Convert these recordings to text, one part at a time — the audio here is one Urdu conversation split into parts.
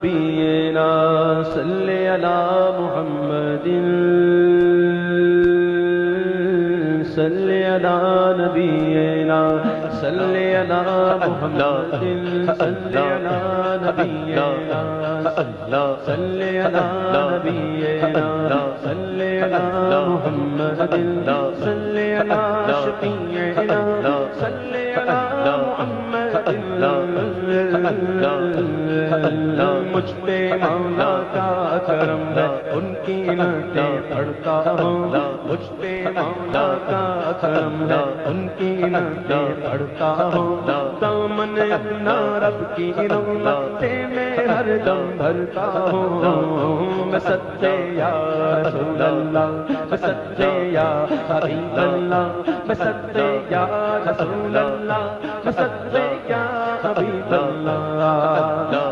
نبینا صلی علی محمد صلی علی نبینا صلی علی محمد صلی علی نبینا صلی علی نبینا صلی علی محمد صلی علی شفیعنا صلی علی محمد مجھ پہ مولا کا کرم ہے ان کی نعتیں پڑھتا ہوں مجھ پہ مولا کا کرم ہے ان کی نعتیں پڑھتا ہوں دامن اپنا رب کی رحمت سے میں ہر دم بھرتا ہوں میں سچے یا رسول اللہ میں سچے یا حبیب اللہ میں سچے یا رسول اللہ میں سچے یا حبیب اللہ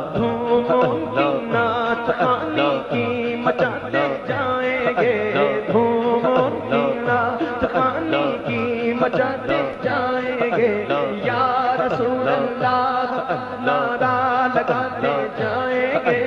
پانی کی مچاتے جائیں گے دھوم کی نعت پانی کی مچاتے جائیں گے یا رسول اللہ نعرہ لگاتے جائیں گے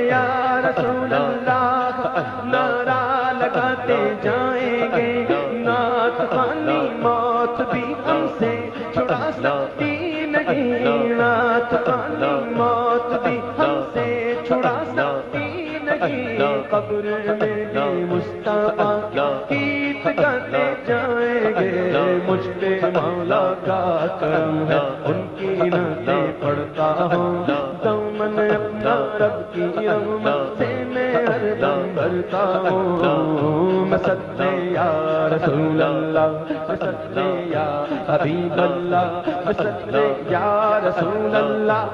یا رسول اللہ نعرہ لگاتے جائیں گے نعت پانی موت بھی ہم سے چھڑا سکتی نہیں نعت پانی موت بھی ہم سے چھڑا سکتی نہیں قبر میں بھی مصطفیٰ کی گاتے جائیں گے مجھ پہ مولا کا کرم ہے ان کی نعتیں پڑھتا ہوں دامن اپنا رب کی رحمت سے میں ہر دم بھرتا ہوں میں سچے یا رسول اللہ میں سچے یا حبیب اللہ میں سچے یا رسول اللہ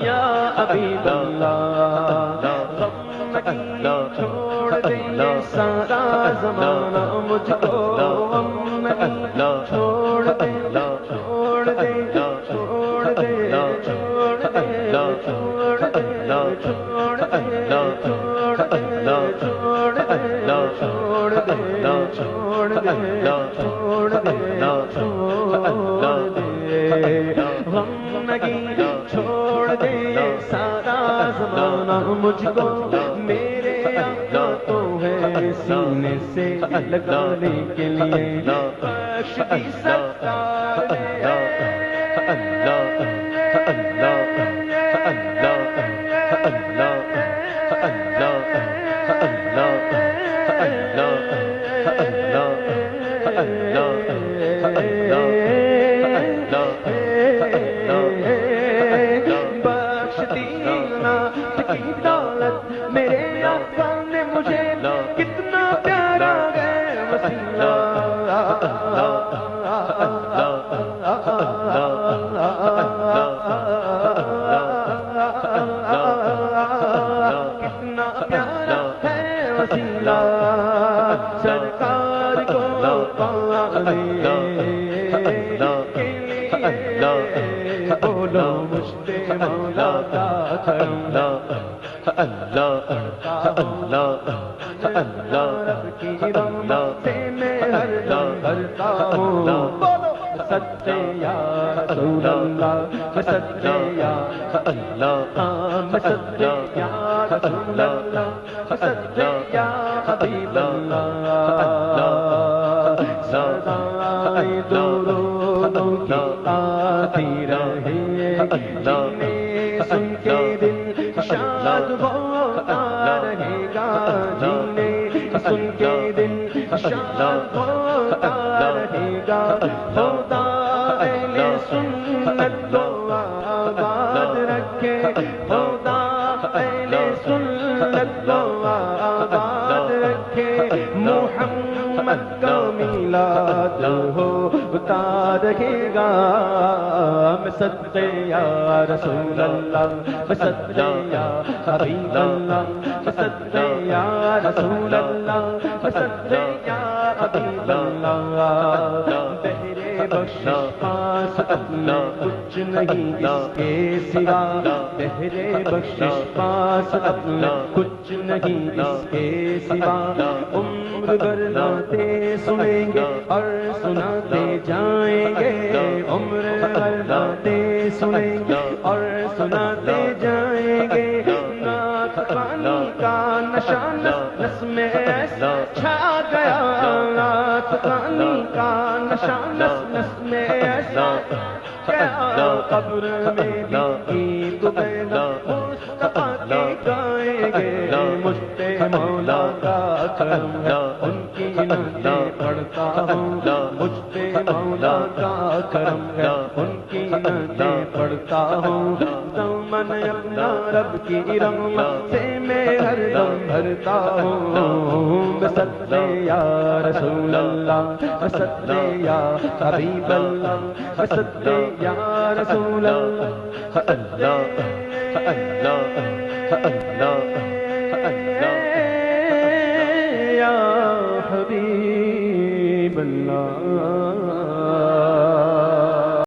یا حبیب اللہ چھوڑ دے یہ سارا زمانہ مجھ کو چھوڑ دے چھوڑ دے چھوڑ دے چھوڑ دے چھوڑ دے چھوڑ دے چھوڑ دے چھوڑ دے چھوڑ دے چھوڑ دے چھوڑ دے چھوڑ دے غم نگی چھوڑ دے سارا زمانہ مجھ کو میرے آقا تو ہے سینے سے لگانے کے لیے بخش دی سرکار نے میرے آقا نے مجھے کتنا پیارا ہے وسیلہ کتنا پیارا ہے وسیلہ سرکار کو پانے کے لیے بولو مجھ پہ مولا کا کرم اللہ اللہ اللہ رب کی رحمت سے میں ہر دم بھرتا ہوں سچے یا رسول اللہ میں سچے یا اللہ میں سچے یا رسول اللہ میں سچے یا حبیب اللہ سدائے درودوں کی آتی رہے جینے سن کے دل شاد ہوتا رہے گا جینے سن کے دل شاد ہوتا رہے گا خدا اہل سنت کو آباد رکھے خدا اہل سنت کو آباد رکھے محمد کا میلاد ہوتا رہے گا میں سچے یا رسول اللہ میں سچے یا حبیب اللہ میں سچے یا رسول اللہ میں سچے یا حبیب اللہ تیرے بخشش پاس اپنا کچھ نہیں اس کے سوا تیرے بخشش پاس اپنا کچھ نہیں اس کے سوا عمر بھر نعتیں سنیں گے اور سناتے جائیں گے عمر بھر نعتیں سنیں گے اور سناتے جائیں جائیں گے نعت خوانی کا نشہ نس نس میں ایسا چھا گیا نعت خوانی کا نشہ نس نس میں ایسا کیا قبر میں بھی گیت گئے مصطفیٰ کے گائیں گے مجھ مولا کا کرم ہے ان کی نعتیں پڑھتا ہوں مجھ پہ مولا کا کرم ہے ان کی نعتیں پڑھتا ہوں دامن اپنا رب کی رحمت سے میں ہر دم بھرتا ہوں بسطے یا رسول اللہ بسطے یا حبیب اللہ بسطے یا رسول اللہ اللہ اللہ اللہ یا حبیب اللہ